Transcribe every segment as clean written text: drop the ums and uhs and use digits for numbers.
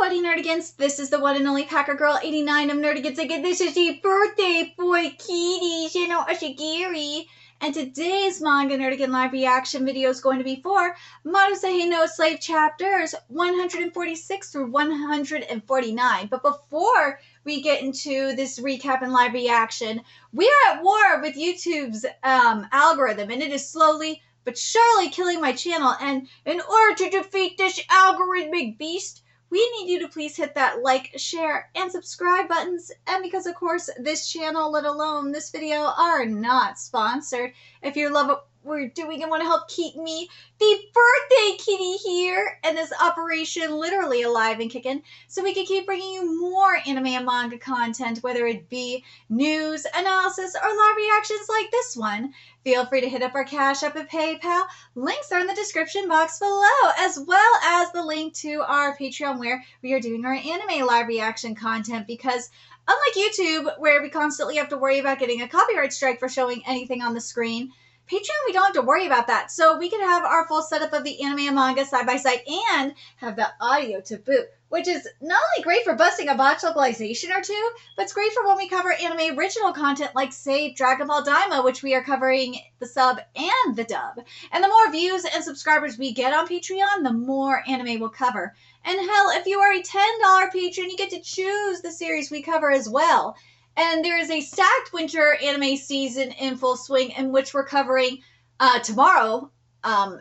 Buddy Nerdigans. This is the one and only Packer Girl 89 of Nerdigans again. This is the birthday boy kitties, Ashigiri. And today's Manga Nerdigan live reaction video is going to be for Mato Seihei no Slave chapters 146 through 149. But before we get into this recap and live reaction, we are at war with YouTube's algorithm, and it is slowly but surely killing my channel. And in order to defeat this algorithmic beast, we need you to please hit that like, share, and subscribe buttons. And because, of course, this channel, let alone this video, are not sponsored. If you love what we're doing and want to help keep me, the birthday kitty here, and this operation literally alive and kicking, so we can keep bringing you more anime and manga content, whether it be news, analysis, or live reactions like this one, feel free to hit up our Cash App and PayPal. Links are in the description box below, as well as the link to our Patreon where we are doing our anime live reaction content, because unlike YouTube, where we constantly have to worry about getting a copyright strike for showing anything on the screen, Patreon, we don't have to worry about that. So we can have our full setup of the anime and manga side by side and have the audio to boot, which is not only great for busting a botch localization or two, but it's great for when we cover anime original content like, say, Dragon Ball Daima, which we are covering the sub and the dub. And the more views and subscribers we get on Patreon, the more anime we'll cover. And hell, if you are a $10 patron, you get to choose the series we cover as well. And there is a stacked winter anime season in full swing, in which we're covering tomorrow,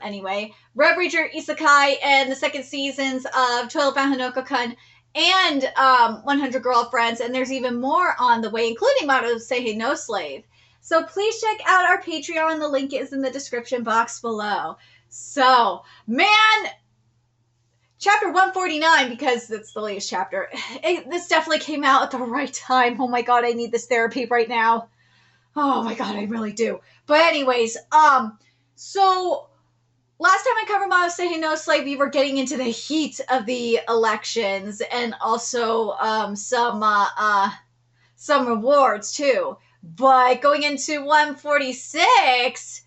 anyway, Red Ranger Isekai and the second seasons of 12 Hanoka-kun and 100 Girlfriends, and there's even more on the way, including Mato Seihei no Slave. So please check out our Patreon. The link is in the description box below. So, man, Chapter 149, because it's the latest chapter. This definitely came out at the right time. Oh my god, I need this therapy right now. Oh my god, I really do. But anyways, so last time I covered Mato Seihei no Slave, we were getting into the heat of the elections and also some rewards too. But going into 146,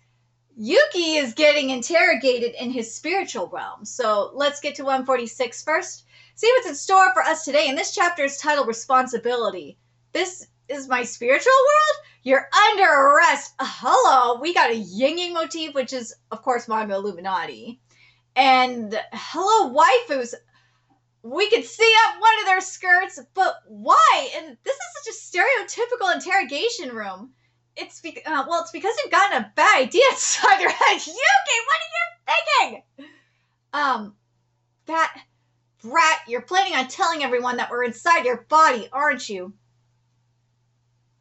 Yuki is getting interrogated in his spiritual realm. So let's get to 146 first. See what's in store for us today. And this chapter is titled Responsibility. This is my spiritual world? You're under arrest. Hello. We got a yin-yang motif, which is, of course, manga Illuminati. And hello, waifus. We could see up one of their skirts, but why? And this is such a stereotypical interrogation room. It's because you've gotten a bad idea inside your head. Yuki, what are you thinking? That brat, you're planning on telling everyone that we're inside your body, aren't you?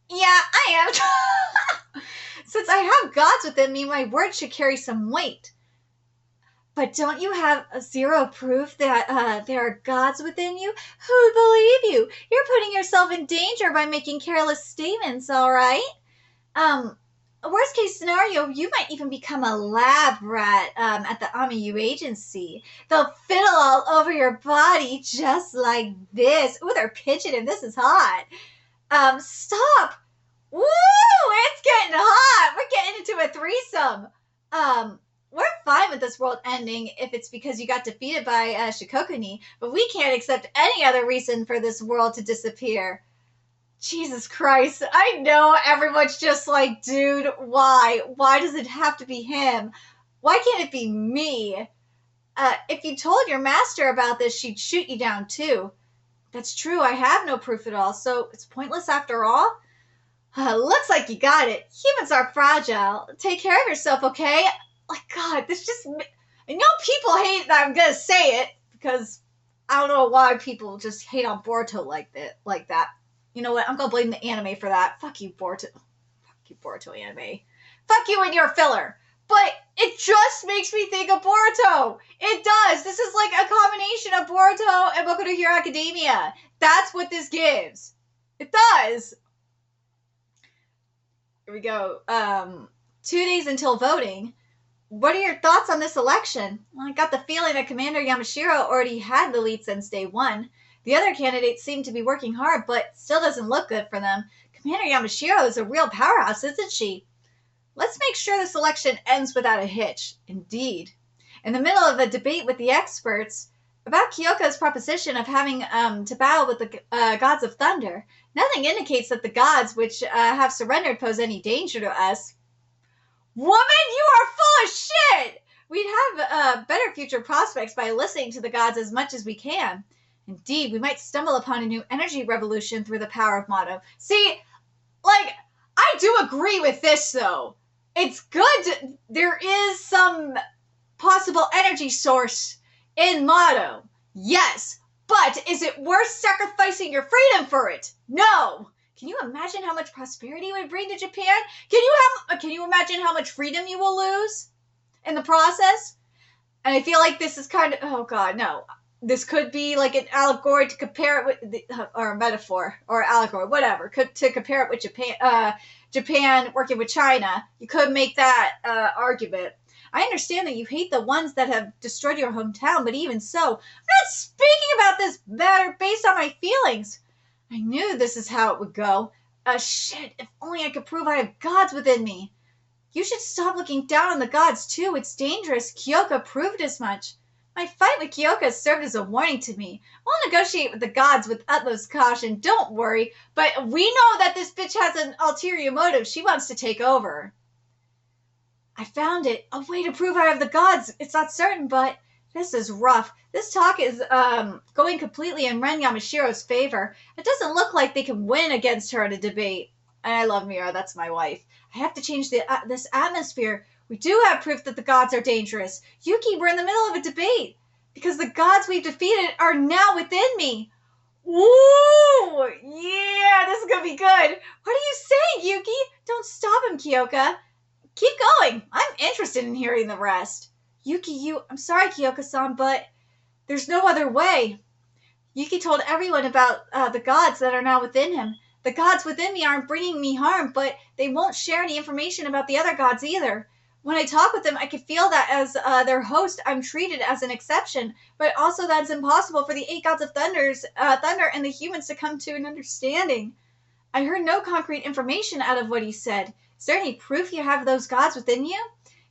Yeah, I am. Since I have gods within me, my words should carry some weight. But don't you have zero proof that there are gods within you? Who'd believe you? You're putting yourself in danger by making careless statements, all right? Worst case scenario, you might even become a lab rat at the AMIU agency. They'll fiddle all over your body just like this. Ooh, they're pitching and this is hot. Stop. Woo, it's getting hot. We're getting into a threesome. We're fine with this world ending if it's because you got defeated by Shikokuni, but we can't accept any other reason for this world to disappear. Jesus Christ, I know everyone's just like, dude, why? Why does it have to be him? Why can't it be me? If you told your master about this, she'd shoot you down too. That's true, I have no proof at all, so it's pointless after all? Looks like you got it. Humans are fragile. Take care of yourself, okay? Like, God, this just... I know people hate that I'm gonna say it, because I don't know why people just hate on Boruto like that. You know what? I'm going to blame the anime for that. Fuck you, Boruto. Fuck you, Boruto anime. Fuck you and your filler. But it just makes me think of Boruto. It does. This is like a combination of Boruto and Boku no Hero Academia. That's what this gives. It does. Here we go. 2 days until voting. What are your thoughts on this election? Well, I got the feeling that Commander Yamashiro already had the lead since day one. The other candidates seem to be working hard, but still doesn't look good for them. Commander Yamashiro is a real powerhouse, isn't she? Let's make sure this election ends without a hitch. Indeed. In the middle of a debate with the experts, About Kyoko's proposition of having to battle with the gods of thunder, nothing indicates that the gods which have surrendered pose any danger to us. Woman, you are full of shit! We'd have better future prospects by listening to the gods as much as we can. Indeed, we might stumble upon a new energy revolution through the power of Mato. See, like, I do agree with this, though. It's good. There is some possible energy source in Mato. Yes, but is it worth sacrificing your freedom for it? No. Can you imagine how much prosperity it would bring to Japan? Can you imagine how much freedom you will lose in the process? And I feel like this is kind of, oh God, no. This could be like an allegory to compare it with, or a metaphor, or allegory, whatever, to compare it with Japan working with China. You could make that argument. I understand that you hate the ones that have destroyed your hometown, but even so, I'm not speaking about this matter based on my feelings. I knew this is how it would go. Shit, if only I could prove I have gods within me. You should stop looking down on the gods, too. It's dangerous. Kyoka proved as much. My fight with Kyoka served as a warning to me. We'll negotiate with the gods with utmost caution. Don't worry. But we know that this bitch has an ulterior motive. She wants to take over. I found it. A way to prove I have the gods. It's not certain, but this is rough. This talk is going completely in Ren Yamashiro's favor. It doesn't look like they can win against her in a debate. And I love Mira. That's my wife. I have to change this atmosphere. We do have proof that the gods are dangerous. Yuki, we're in the middle of a debate. Because the gods we've defeated are now within me. Ooh! Yeah, this is going to be good. What are you saying, Yuki? Don't stop him, Kyoka. Keep going. I'm interested in hearing the rest. Yuki, I'm sorry, Kyoka-san, but there's no other way. Yuki told everyone about the gods that are now within him. The gods within me aren't bringing me harm, but they won't share any information about the other gods either. When I talk with them, I can feel that as their host, I'm treated as an exception, but also that it's impossible for the 8 gods of thunder and the humans to come to an understanding. I heard no concrete information out of what he said. Is there any proof you have those gods within you?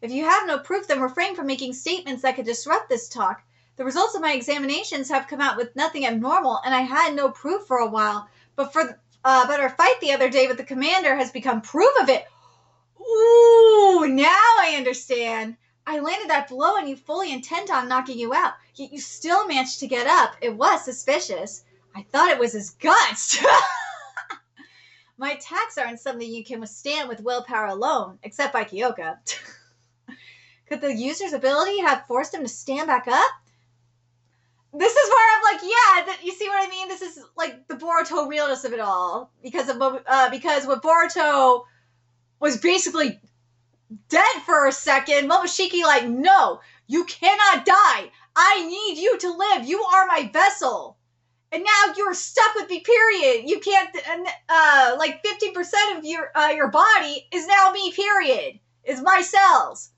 If you have no proof, then refrain from making statements that could disrupt this talk. The results of my examinations have come out with nothing abnormal, and I had no proof for a while. But our fight the other day with the commander has become proof of it. Ooh, now I understand. I landed that blow on you fully intent on knocking you out, yet you still managed to get up. It was suspicious. I thought it was his guts. My attacks aren't something you can withstand with willpower alone, except by Kyoka. Could the user's ability have forced him to stand back up? This is where I'm like, yeah, you see what I mean? This is like the Boruto realness of it all. Because when Boruto was basically dead for a second, Momoshiki like, no, you cannot die. I need you to live. You are my vessel. And now you're stuck with me, period. You can't, like 50% of your body is now me, period. Is my cells.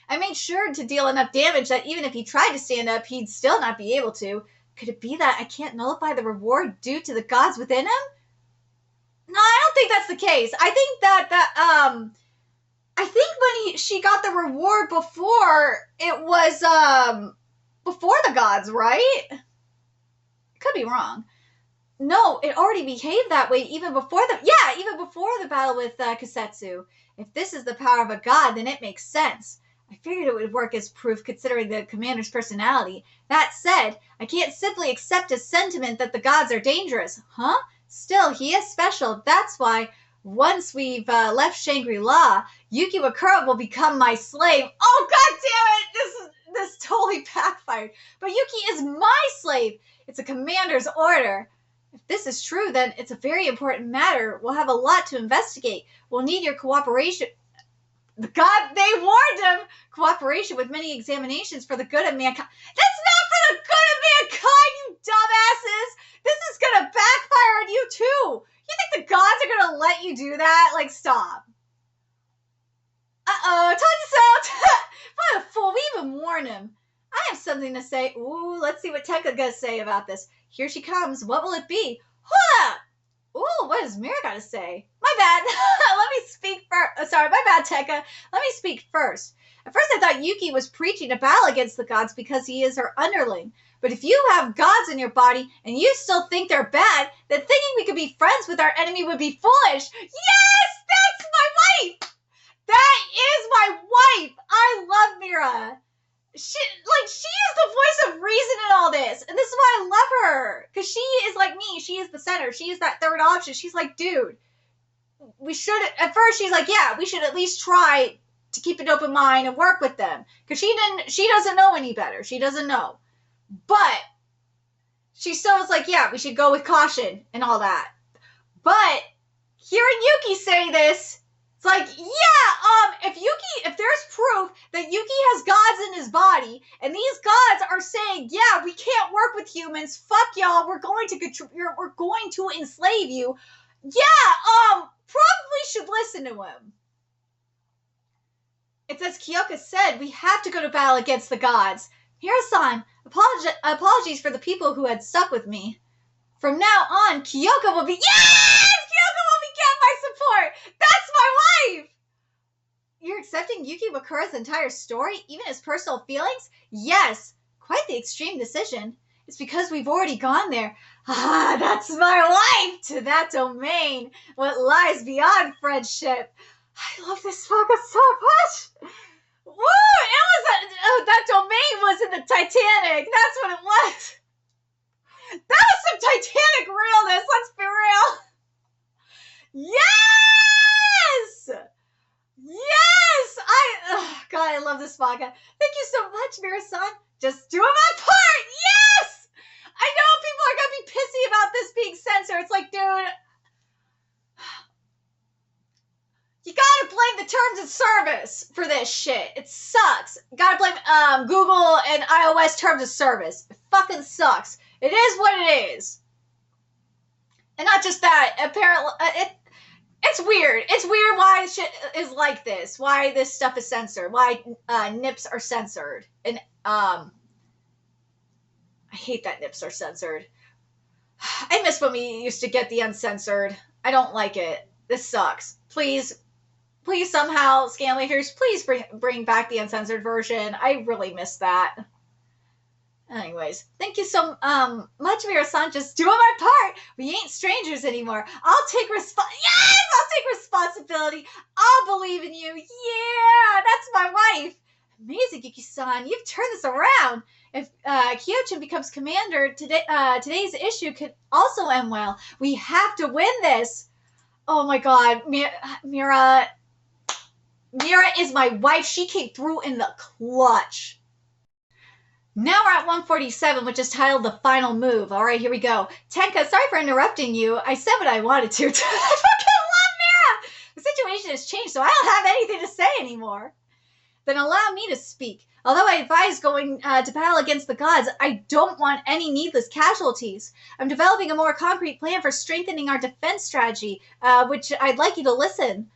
I made sure to deal enough damage that even if he tried to stand up, he'd still not be able to. Could it be that I can't nullify the reward due to the gods within him? No, I don't think that's the case. I think I think when she got the reward before, it was, before the gods, right? Could be wrong. No, it already behaved that way even before the battle with Kasetsu. If this is the power of a god, then it makes sense. I figured it would work as proof considering the commander's personality. That said, I can't simply accept his sentiment that the gods are dangerous. Huh? Still, he is special. That's why, once we've left Shangri-La, Yuki Wakura will become my slave. Oh, god damn it! This totally backfired. But Yuki is my slave! It's a commander's order. If this is true, then it's a very important matter. We'll have a lot to investigate. We'll need your cooperation. God, they warned him! Cooperation with many examinations for the good of mankind. That's not for the good of mankind, you dumbasses! This is gonna backfire on you, too! You think the gods are gonna let you do that? Like, stop. Uh-oh, told you so! What a fool, we even warned him. I have something to say. Ooh, let's see what Tekka gonna say about this. Here she comes. What will it be? Huh! Ooh, what does Mira got to say? My bad. Let me speak first. Sorry, my bad, Tekka. Let me speak first. At first I thought Yuki was preaching a battle against the gods because he is her underling. But if you have gods in your body and you still think they're bad, then thinking we could be friends with our enemy would be foolish. Yes! That's my wife! That is my wife! I love Mira. She is the voice of reason in all this. And this is why I love her. Because she is like me. She is the center. She is that third option. She's like, dude, we should, at first she's like, yeah, we should at least try to keep an open mind and work with them. Because she doesn't know any better. She doesn't know. But she still was like, yeah, we should go with caution and all that. But hearing Yuki say this, it's like, yeah, if there's proof that Yuki has gods in his body, and these gods are saying, yeah, we can't work with humans, fuck y'all, we're going to enslave you. Yeah, probably should listen to him. It's as Kyoka said, we have to go to battle against the gods. Hira-san, apologies for the people who had stuck with me. From now on, Kyoka will be... Yes! Kyoka will get my support! That's my wife! You're accepting Yuki Wakura's entire story, even his personal feelings? Yes. Quite the extreme decision. It's because we've already gone there. Ah, that's my wife! To that domain. What lies beyond friendship. I love this manga so much! Woo! That domain was in the Titanic. That's what it was. That was some Titanic realness. Let's be real. Yes! Yes! God, I love this manga. Thank you so much, Mira-san. Just doing my part. Yes! I know people are going to be pissy about this being censored. It's like, dude... You gotta blame the terms of service for this shit. It sucks. You gotta blame Google and iOS terms of service. It fucking sucks. It is what it is. And not just that. Apparently, it's weird. It's weird why shit is like this. Why this stuff is censored. Why nips are censored. And I hate that nips are censored. I miss when we used to get the uncensored. I don't like it. This sucks. Please somehow, Scanlators, please bring back the uncensored version. I really miss that. Anyways, thank you so much, Mira-san. Just doing my part. We ain't strangers anymore. I'll take responsibility. I'll believe in you. Yeah, that's my wife. Amazing, Yuki-san. You've turned this around. If Kyochin becomes commander, today's issue could also end well. We have to win this. Oh my god, Mira is my wife. She came through in the clutch. Now we're at 147, which is titled The Final Move. All right, here we go. Tenka, sorry for interrupting you. I said what I wanted to. I fucking love Mira! The situation has changed, so I don't have anything to say anymore. Then allow me to speak. Although I advise going to battle against the gods, I don't want any needless casualties. I'm developing a more concrete plan for strengthening our defense strategy, which I'd like you to listen.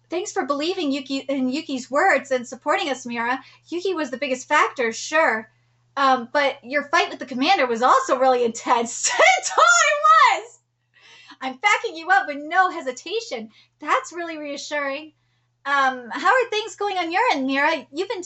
Thanks for believing in Yuki's words and supporting us, Mira. Yuki was the biggest factor, sure. But your fight with the commander was also really intense. It totally was! I'm backing you up with no hesitation. That's really reassuring. How are things going on your end, Mira? You've been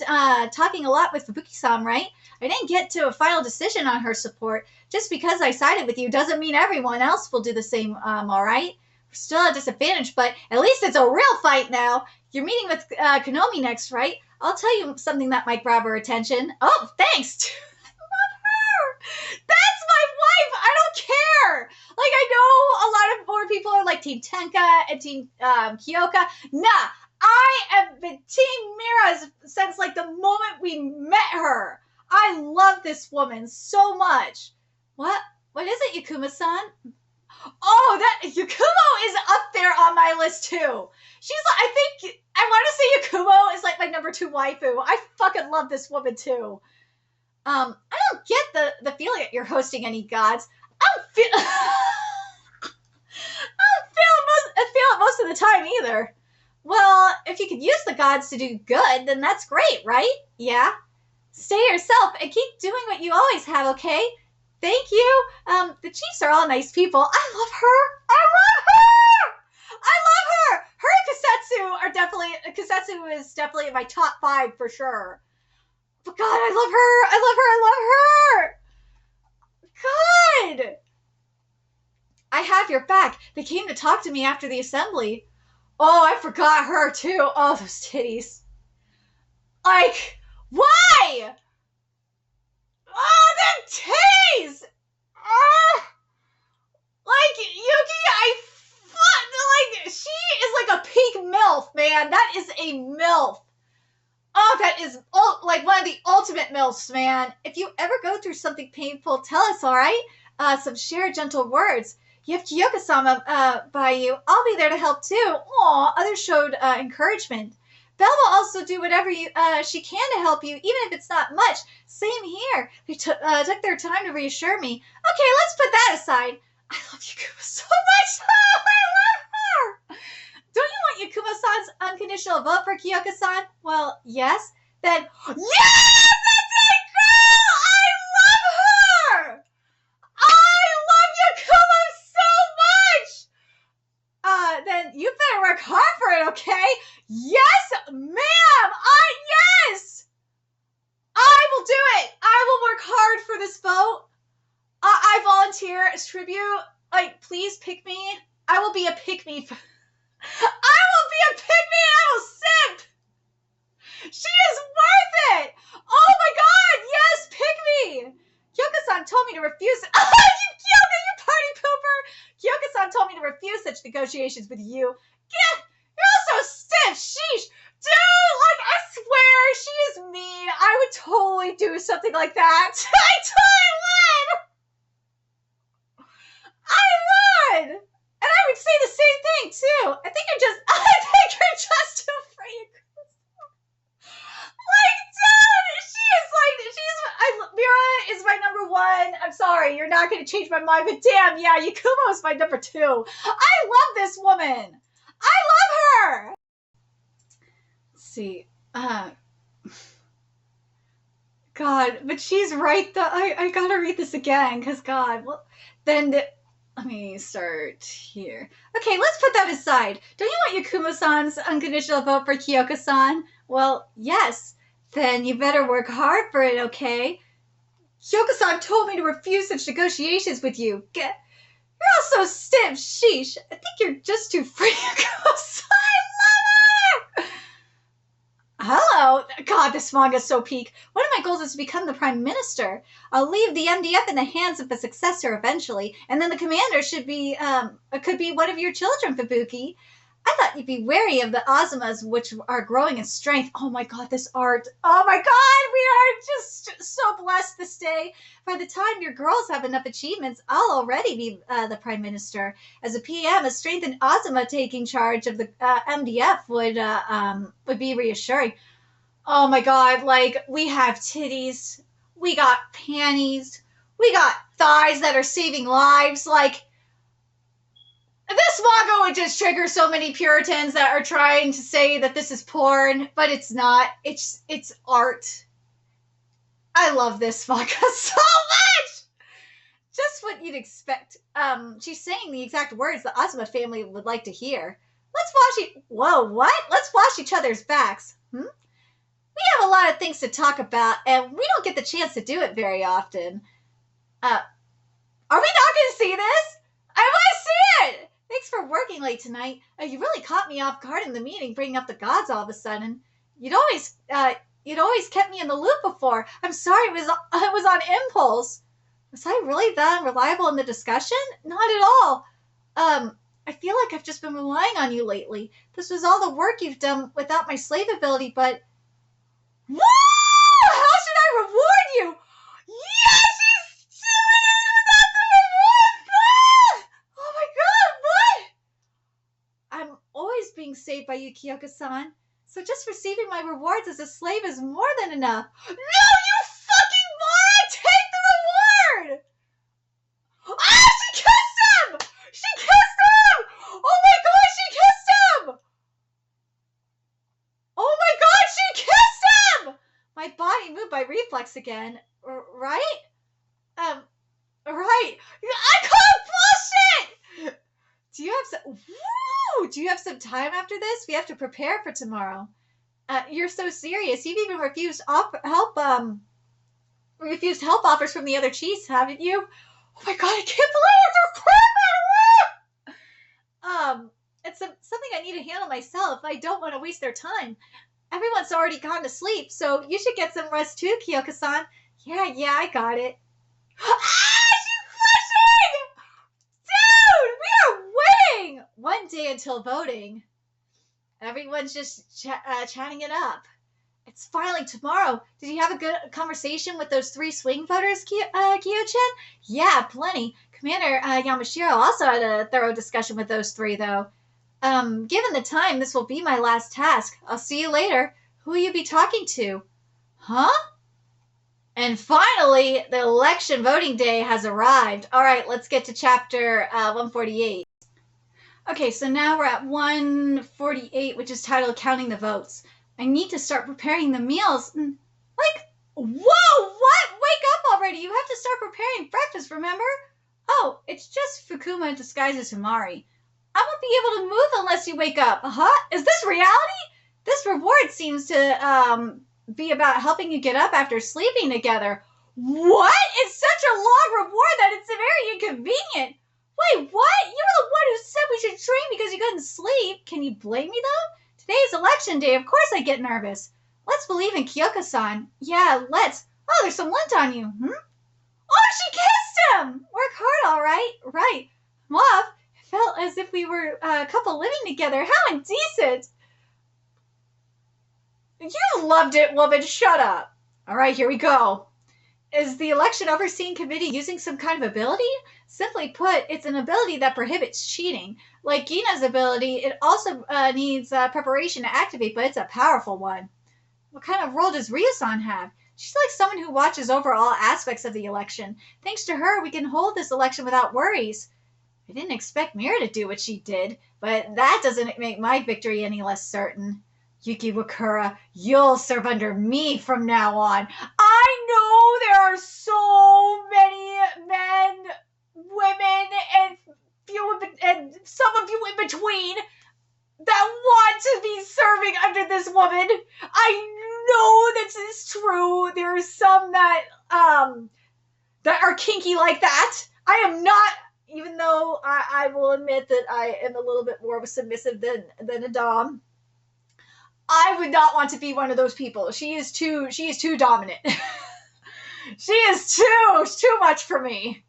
talking a lot with Fubuki-san, right? I didn't get to a final decision on her support. Just because I sided with you doesn't mean everyone else will do the same, all right? We're still at a disadvantage, but at least it's a real fight now. You're meeting with Konomi next, right? I'll tell you something that might grab her attention. Oh, thanks! I love her! That's my wife! I don't care! Like, I know a lot of more people are like Team Tenka and Team Kyoka. Nah! I have been Team Mira since like the moment we met her. I love this woman so much. What is it, Yukuma-san? Oh, that Yakumo is up there on my list too. She's like, I think I want to say Yakumo is like my number 2 waifu. I fucking love this woman too. I don't get the feeling that you're hosting any gods. I don't feel it most of the time either. Well, if you could use the gods to do good, then that's great, right? Yeah? Stay yourself and keep doing what you always have, okay? Thank you. The Chiefs are all nice people. I love her. I love her! I love her! Her and Kusetsu is definitely in my top 5 for sure. But God, I love her. I love her. God. I have your back. They came to talk to me after the assembly. Oh, I forgot her too. Oh, those titties. Like, why? Oh, the titties! Like, Yugi, like, she is like a peak MILF, man. That is a MILF. Oh, that is, like, one of the ultimate MILFs, man. If you ever go through something painful, tell us, all right? Some shared gentle words. You have Kyoko-sama by you. I'll be there to help, too. Aw, others showed encouragement. Belle will also do whatever she can to help you, even if it's not much. Same here. They took their time to reassure me. Okay, let's put that aside. I love Yukuma so much. Oh, I love her. Don't you want Yukuma-san's unconditional vote for Kyoko-san? Well, yes. Then, yes! That's it, girl! I love her! I love Yukuma so much! Then you better work hard for it, okay? Yes, ma'am! Yes! I will do it! I will work hard for this vote. I volunteer as tribute. Like, please pick me. I will be a pick-me. I will be a pick-me and I will simp! She is worth it! Oh my god, yes, pick me! Kyoko-san told me to refuse. Oh, you party pooper! Kyoko-san told me to refuse such negotiations with you. You're all so stiff, sheesh! Dude, like, I swear, she is mean. I would totally do something like that. I totally would! I would! And I would say the same thing, too. I think you're just too afraid. Like, dude, Mira is my number 1. I'm sorry, you're not going to change my mind, but damn, yeah, Yakumo is my number 2. I love this woman. I love her. Let's see. God, but she's right, though. I gotta read this again, because God, well, then... Let me start here. Okay, let's put that aside. Don't you want Yakumo-san's unconditional vote for Kyoko-san? Well, yes. Then you better work hard for it, okay? Kyoko-san told me to refuse such negotiations with you. You're all so stiff, sheesh. I think you're just too free, Yakumo-san. I love her! Hello. God, this manga's so peak. One of my goals is to become the Prime Minister. I'll leave the MDF in the hands of a successor eventually, and then the commander could be one of your children, Fubuki. I thought you'd be wary of the Azumas, which are growing in strength. Oh my god, this art. Oh my god, we are just so blessed this day. By the time your girls have enough achievements, I'll already be the Prime Minister. As a PM, a strengthened Azuma taking charge of the MDF would be reassuring. Oh my god, like, we have titties, we got panties, we got thighs that are saving lives, like... This manga would just trigger so many Puritans that are trying to say that this is porn, but it's not. It's art. I love this manga so much! Just what you'd expect. She's saying the exact words the Azuma family would like to hear. Whoa, what? Let's wash each other's backs. We have a lot of things to talk about, and we don't get the chance to do it very often. Are we not going to see this? I want to see it! Thanks for working late tonight. You really caught me off guard in the meeting, bringing up the gods all of a sudden. You'd always kept me in the loop before. I'm sorry, it was on impulse. Was I really that unreliable in the discussion? Not at all. I feel like I've just been relying on you lately. This was all the work you've done without my slave ability, but... Woo! How should I reward you? Yes, she's doing it without the reward! Oh my god, what? I'm always being saved by you, Kyoko-san. So just receiving my rewards as a slave is more than enough. No, you fucking moron! Take the reward! Ah, she kissed him! She kissed him! Oh my god, she kissed him! Oh my god, she kissed him! My body moved by reflex again. Right? Right. I call bullshit! Do do you have some time after this? We have to prepare for tomorrow. You're so serious. You've even refused refused help offers from the other chiefs, haven't you? Oh my god, I can't believe it's it's something I need to handle myself. I don't want to waste their time. Everyone's already gone to sleep, so you should get some rest too, Kyoka-san. Yeah, I got it. She's flushing! Dude, we are winning! One day until voting. Everyone's just chatting it up. It's finally tomorrow. Did you have a good conversation with those 3 swing voters, Kyo-chan? Yeah, plenty. Commander Yamashiro also had a thorough discussion with those 3, though. Given the time, this will be my last task. I'll see you later. Who will you be talking to? Huh? And finally, the election voting day has arrived. All right, let's get to chapter 148. Okay, so now we're at 148, which is titled Counting the Votes. I need to start preparing the meals. Like, whoa, what? Wake up already. You have to start preparing breakfast, remember? Oh, it's just Fukuma disguised as Himari. I won't be able to move unless you wake up. Huh? Is this reality? This reward seems to be about helping you get up after sleeping together. What? It's such a long reward that it's very inconvenient. Wait, what? You were the one who said we should train because you couldn't sleep. Can you blame me, though? Today's election day. Of course I get nervous. Let's believe in Kyoka-san. Yeah, let's. Oh, there's some lint on you. Oh, she kissed him! Work hard, all right. Right. Love, it felt as if we were a couple living together. How indecent. You loved it, woman. Shut up. All right, here we go. Is the election overseeing committee using some kind of ability? Simply put, it's an ability that prohibits cheating. Like Gina's ability, it also needs preparation to activate, but it's a powerful one. What kind of role does Ryu-san have? She's like someone who watches over all aspects of the election. Thanks to her, we can hold this election without worries. I didn't expect Mira to do what she did, but that doesn't make my victory any less certain. Yuki Wakura, you'll serve under me from now on. I know there are so many men, women, and some of you in between that want to be serving under this woman. I know this is true. There are some that are kinky like that. I am not, even though I will admit that I am a little bit more of a submissive than a dom. I would not want to be one of those people. She is too dominant. She is too much for me.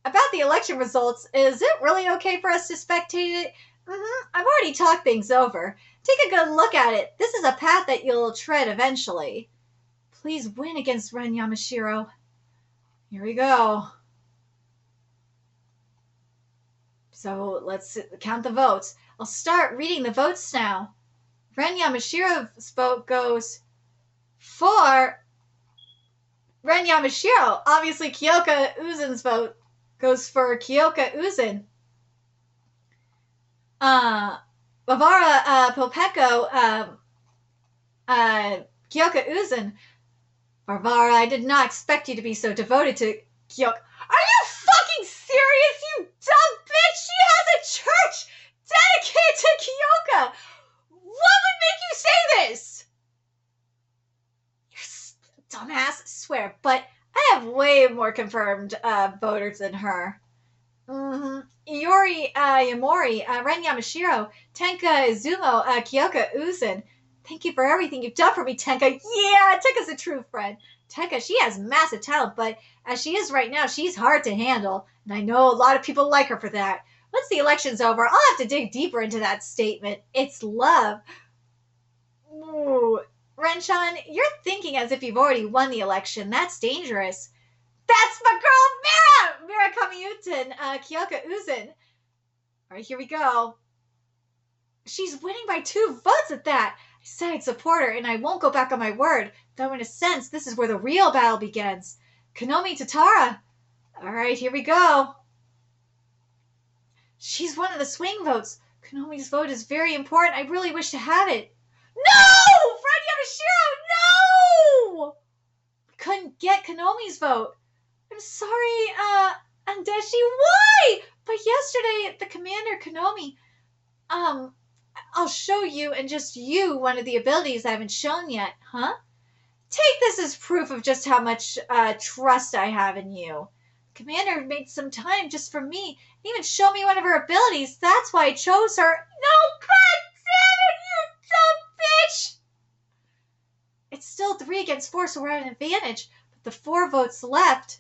About the election results, is it really okay for us to spectate it? I've already talked things over. Take a good look at it. This is a path that you'll tread eventually. Please win against Ren Yamashiro. Here we go. So let's count the votes. I'll start reading the votes now. Ren Yamashiro's vote goes for Ren Yamashiro. Obviously, Kyoka Uzen's vote goes for Kyoka Uzen. Bavara Popeko, Kyoka Uzen. Barbara, I did not expect you to be so devoted to Kyoka. Are you fucking serious, you dumb bitch? She has a church dedicated to Kyoka. What would make you say this? You're dumbass, I swear, but I have way more confirmed voters than her. Iori Yamori, Ren Yamashiro, Tenka Izumo, Kyoka Uzen. Thank you for everything you've done for me, Tenka. Yeah, Tenka's a true friend. Tenka, she has massive talent, but as she is right now, she's hard to handle. And I know a lot of people like her for that. Once the election's over, I'll have to dig deeper into that statement. It's love. Ooh. Renshan, you're thinking as if you've already won the election. That's dangerous. That's my girl, Mira! Mira Kamiyutin, Kyoka Uzen. All right, here we go. She's winning by 2 votes at that. I said I'd support her, and I won't go back on my word. Though in a sense, this is where the real battle begins. Konomi Tatara. All right, here we go. She's one of the swing votes. Konomi's vote is very important. I really wish to have it. No! Fred Yamashiro, no! I couldn't get Konomi's vote. I'm sorry, Andeshi. Why? But yesterday, the commander, Konomi, I'll show you and just you one of the abilities I haven't shown yet, huh? Take this as proof of just how much trust I have in you. Commander made some time just for me and even showed me one of her abilities. That's why I chose her. No, god damn it, you dumb bitch! It's still 3 against 4, so we're at an advantage. But the 4 votes left.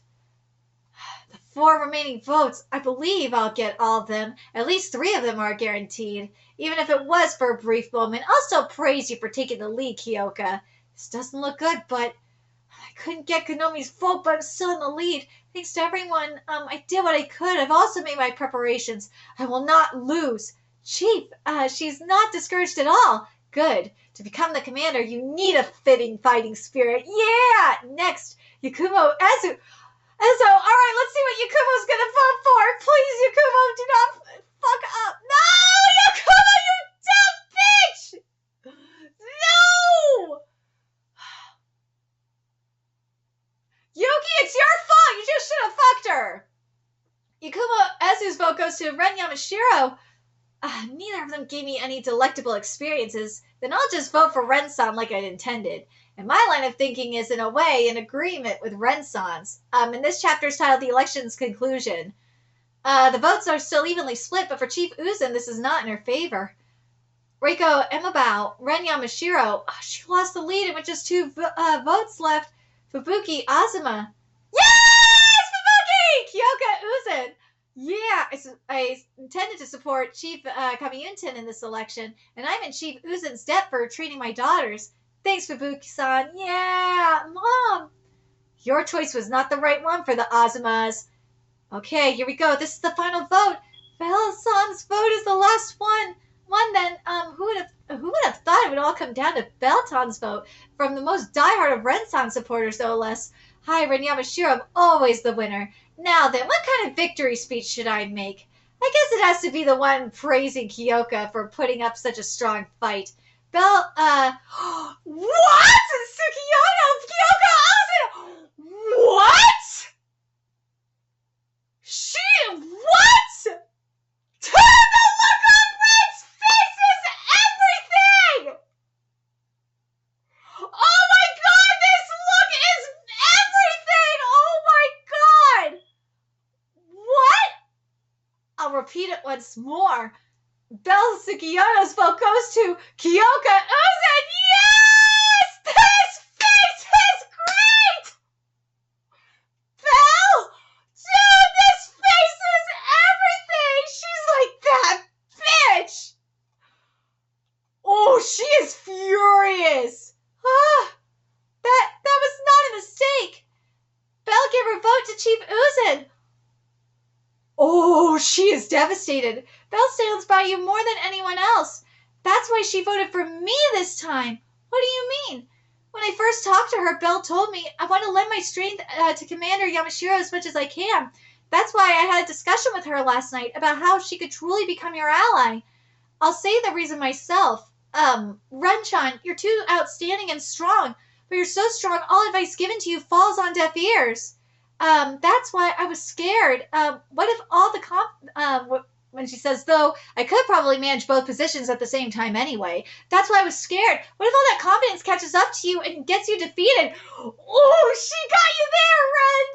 The 4 remaining votes, I believe I'll get all of them. At least 3 of them are guaranteed. Even if it was for a brief moment, I'll still praise you for taking the lead, Kyoka. This doesn't look good, but I couldn't get Konomi's vote, but I'm still in the lead. Thanks to everyone, I did what I could. I've also made my preparations. I will not lose. Chief, she's not discouraged at all. Good. To become the commander, you need a fitting fighting spirit. Yeah! Next, Yakumo Ezu. Alright, let's see what Yakumo's gonna vote for. Please, Yakumo, do not fuck up. No! Yakumo, you dumb bitch! No! Yuki, it's your fault! You just should have fucked her! Yakumo Ezu's vote goes to Ren Yamashiro. Neither of them gave me any delectable experiences. Then I'll just vote for Ren-san like I'd intended. And my line of thinking is, in a way, in agreement with Ren-san's. And this chapter is titled The Election's Conclusion. The votes are still evenly split, but for Chief Uzan, this is not in her favor. Reiko Emabao, Ren Yamashiro, she lost the lead and with just 2 votes left. Fubuki Azuma. Yes! Fubuki! Kyoka Uzan. Yeah, I intended to support Chief Kamiyunten in this election, and I'm in Chief Uzan's debt for treating my daughters. Thanks, Fubuki-san. Yeah, Mom. Your choice was not the right one for the Azumas. Okay, here we go. This is the final vote. Belle-san's vote is the last one. Then, who would have thought it would all come down to Belton's vote from the most diehard of Ren-san supporters, no less. Hi, Ren Yamashiro, I'm always the winner. Now then, what kind of victory speech should I make? I guess it has to be the one praising Kyoka for putting up such a strong fight. What? Tsukiyono, Kyoka Ozan! What? What? The look on Red's face is everything! Oh my god, this look is everything! Oh my god! What? I'll repeat it once more. Belle Sukiyono's vote goes to Kyoka Uzan. Yes! This face is great! Belle! Dude, this face is everything! She's like that bitch! Oh, she is furious! That was not a mistake! Belle gave her vote to Chief Uzan. Oh, she is devastated. Belle stands by you more than anyone else. That's why she voted for me this time. What do you mean? When I first talked to her, Belle told me I want to lend my strength to Commander Yamashiro as much as I can. That's why I had a discussion with her last night about how she could truly become your ally. I'll say the reason myself. Ren-chan, you're too outstanding and strong. But you're so strong, all advice given to you falls on deaf ears. That's why I was scared. What if all the when she says, though, I could probably manage both positions at the same time anyway. That's why I was scared. What if all that confidence catches up to you and gets you defeated? Oh, she got you there, Ren!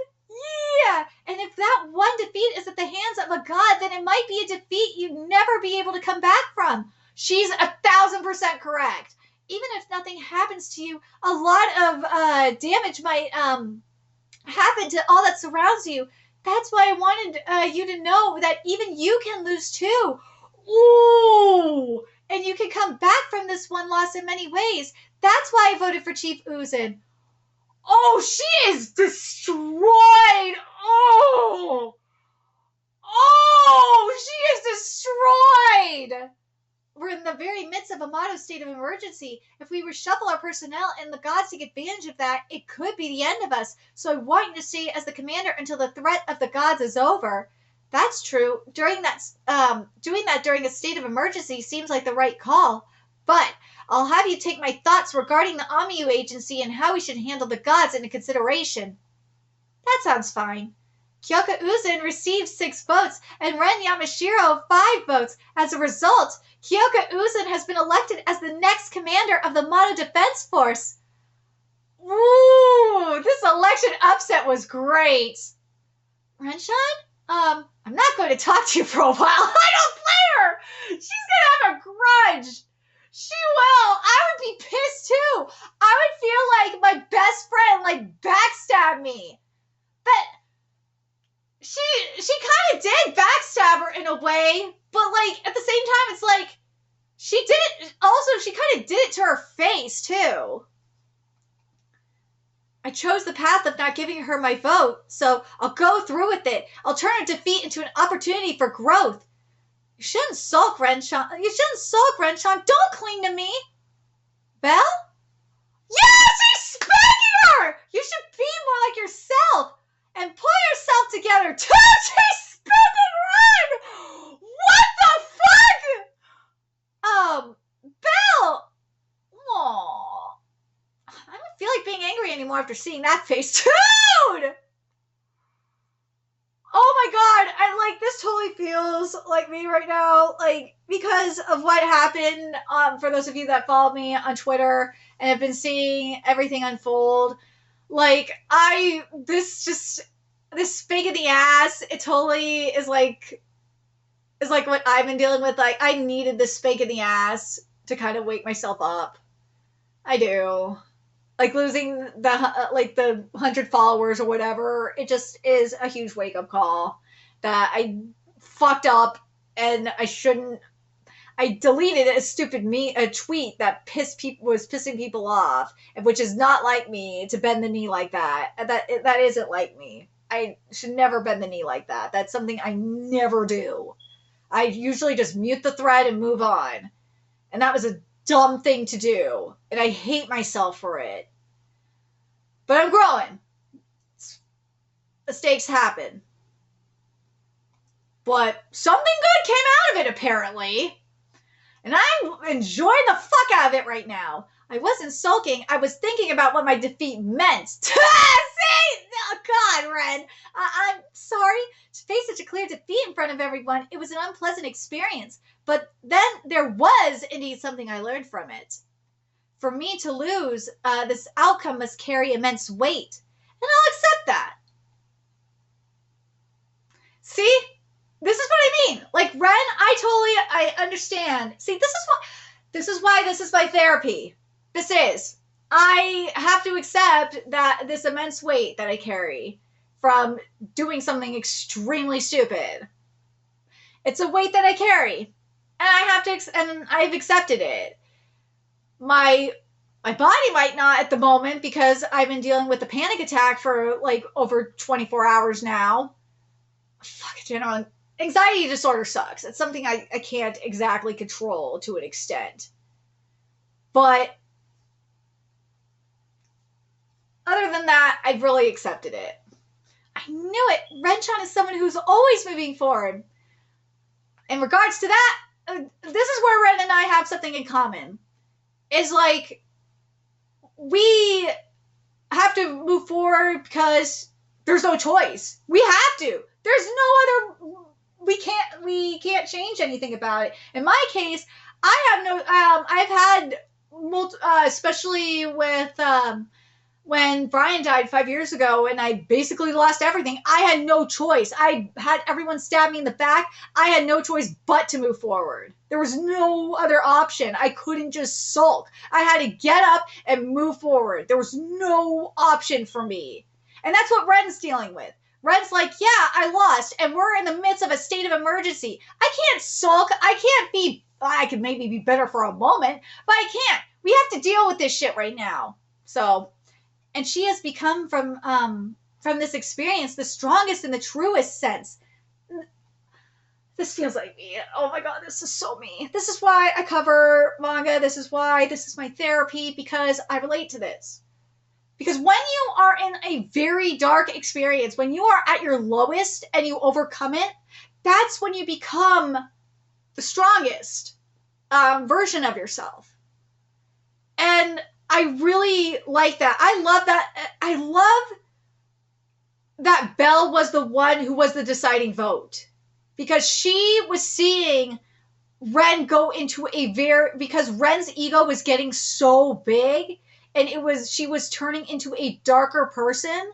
Yeah! And if that one defeat is at the hands of a god, then it might be a defeat you'd never be able to come back from. She's 1,000% correct. Even if nothing happens to you, a lot of damage might happen to all that surrounds you. That's why I wanted you to know that even you can lose too. Ooh! And you can come back from this one loss in many ways. That's why I voted for Chief Uzan. Oh, she is destroyed! Oh! Oh! She is destroyed! We're in the very midst of a Mato state of emergency. If we reshuffle our personnel and the gods take advantage of that, it could be the end of us. So I want you to stay as the commander until the threat of the gods is over. That's true. Doing that during a state of emergency seems like the right call. But I'll have you take my thoughts regarding the Amiyu agency and how we should handle the gods into consideration. That sounds fine. Kyoka Uzun received 6 votes and Ren Yamashiro 5 votes. As a result, Kyoka Uzun has been elected as the next commander of the Mato Defense Force. Ooh, this election upset was great. Renshan? I'm not going to talk to you for a while. I don't blame her. She's going to have a grudge. She will. I would be pissed too. I would feel like my best friend backstabbed me. But she kind of did backstab her in a way. But at the same time, it's like she did it. Also, she kind of did it to her face too. I chose the path of not giving her my vote, so I'll go through with it. I'll turn her defeat into an opportunity for growth. You shouldn't sulk, Renshan. Don't cling to me. Belle? Yes, she's spanking her! You should be more like yourself and pull yourself together too. She's spanking Ren! What the fuck? Belle! Aww. I don't feel like being angry anymore after seeing that face. Dude! Oh my god, this totally feels like me right now, because of what happened, for those of you that follow me on Twitter and have been seeing everything unfold, this spank in the ass, it totally is like what I've been dealing with. I needed this spank in the ass to kind of wake myself up. I do. Losing the 100 followers or whatever, it just is a huge wake-up call that I fucked up and I shouldn't. I deleted a tweet that was pissing people off, which is not like me to bend the knee like that. That isn't like me. I should never bend the knee like that. That's something I never do. I usually just mute the thread and move on. And that was a dumb thing to do, and I hate myself for it. But I'm growing. Mistakes happen. But something good came out of it, apparently. And I'm enjoying the fuck out of it right now. I wasn't sulking. I was thinking about what my defeat meant. See? Oh, God, Ren. I'm sorry. To face such a clear defeat in front of everyone, it was an unpleasant experience. But then there was indeed something I learned from it. For me to lose, this outcome must carry immense weight. And I'll accept that. See? This is what I mean. Ren, I understand. See, this is why this is my therapy. This is. I have to accept that this immense weight that I carry from doing something extremely stupid. It's a weight that I carry. And I've accepted it. My body might not at the moment because I've been dealing with a panic attack for over 24 hours now. Fuck, anxiety disorder sucks. It's something I can't exactly control to an extent. But other than that, I've really accepted it. I knew it. Renshan is someone who's always moving forward. In regards to that, this is where Ren and I have something in common. Is we have to move forward because there's no choice. We have to. There's no other. We can't change anything about it. In my case, I've had especially with when Brian died 5 years ago and I basically lost everything. I had no choice. I had everyone stab me in the back. I had no choice but to move forward. There was no other option. I couldn't just sulk. I had to get up and move forward. There was no option for me. And that's what Ren's dealing with. Ren's like, yeah, I lost, and we're in the midst of a state of emergency. I can't sulk. I could maybe be better for a moment, but I can't. We have to deal with this shit right now. So, and she has become from this experience the strongest in the truest sense. This feels like me. Oh my god, this is so me. This is why I cover manga. This is why this is my therapy, because I relate to this. Because when you are in a very dark experience, when you are at your lowest and you overcome it, that's when you become the strongest version of yourself. And I really like that. I love that. I love that Belle was the one who was the deciding vote. Because she was seeing Ren go into because Ren's ego was getting so big and she was turning into a darker person.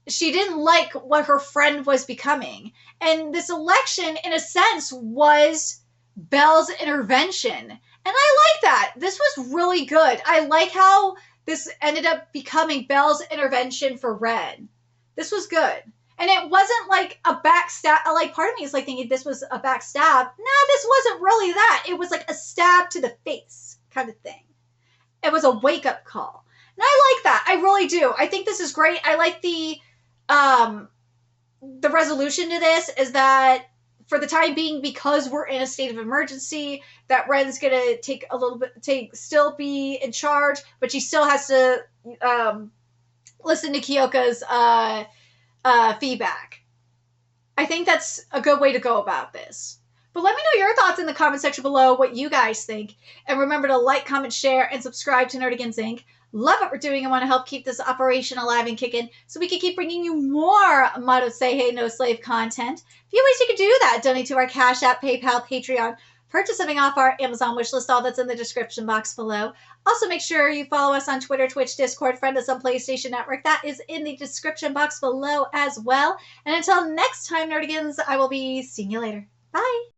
She didn't like what her friend was becoming. And this election, in a sense, was Belle's intervention. And I like that. This was really good. I like how this ended up becoming Belle's intervention for Ren. This was good. And it wasn't like a backstab. Like, part of me is like thinking this was a backstab. Nah, this wasn't really that. It was like a stab to the face kind of thing. It was a wake-up call. And I like that. I really do. I think this is great. I like the resolution to this is that for the time being, because we're in a state of emergency, that Ren's gonna take a little bit, still be in charge, but she still has to listen to Kyoka's feedback. I think that's a good way to go about this. But let me know your thoughts in the comment section below, what you guys think. And remember to like, comment, share, and subscribe to Nerdigans Inc. Love what we're doing and want to help keep this operation alive and kicking so we can keep bringing you more Mato Seihei No Slave content. A few ways you can do that. Donate to our Cash App, PayPal, Patreon, purchase something off our Amazon wishlist, all that's in the description box below. Also, make sure you follow us on Twitter, Twitch, Discord, friend us on PlayStation Network. That is in the description box below as well. And until next time, Nerdigans, I will be seeing you later. Bye!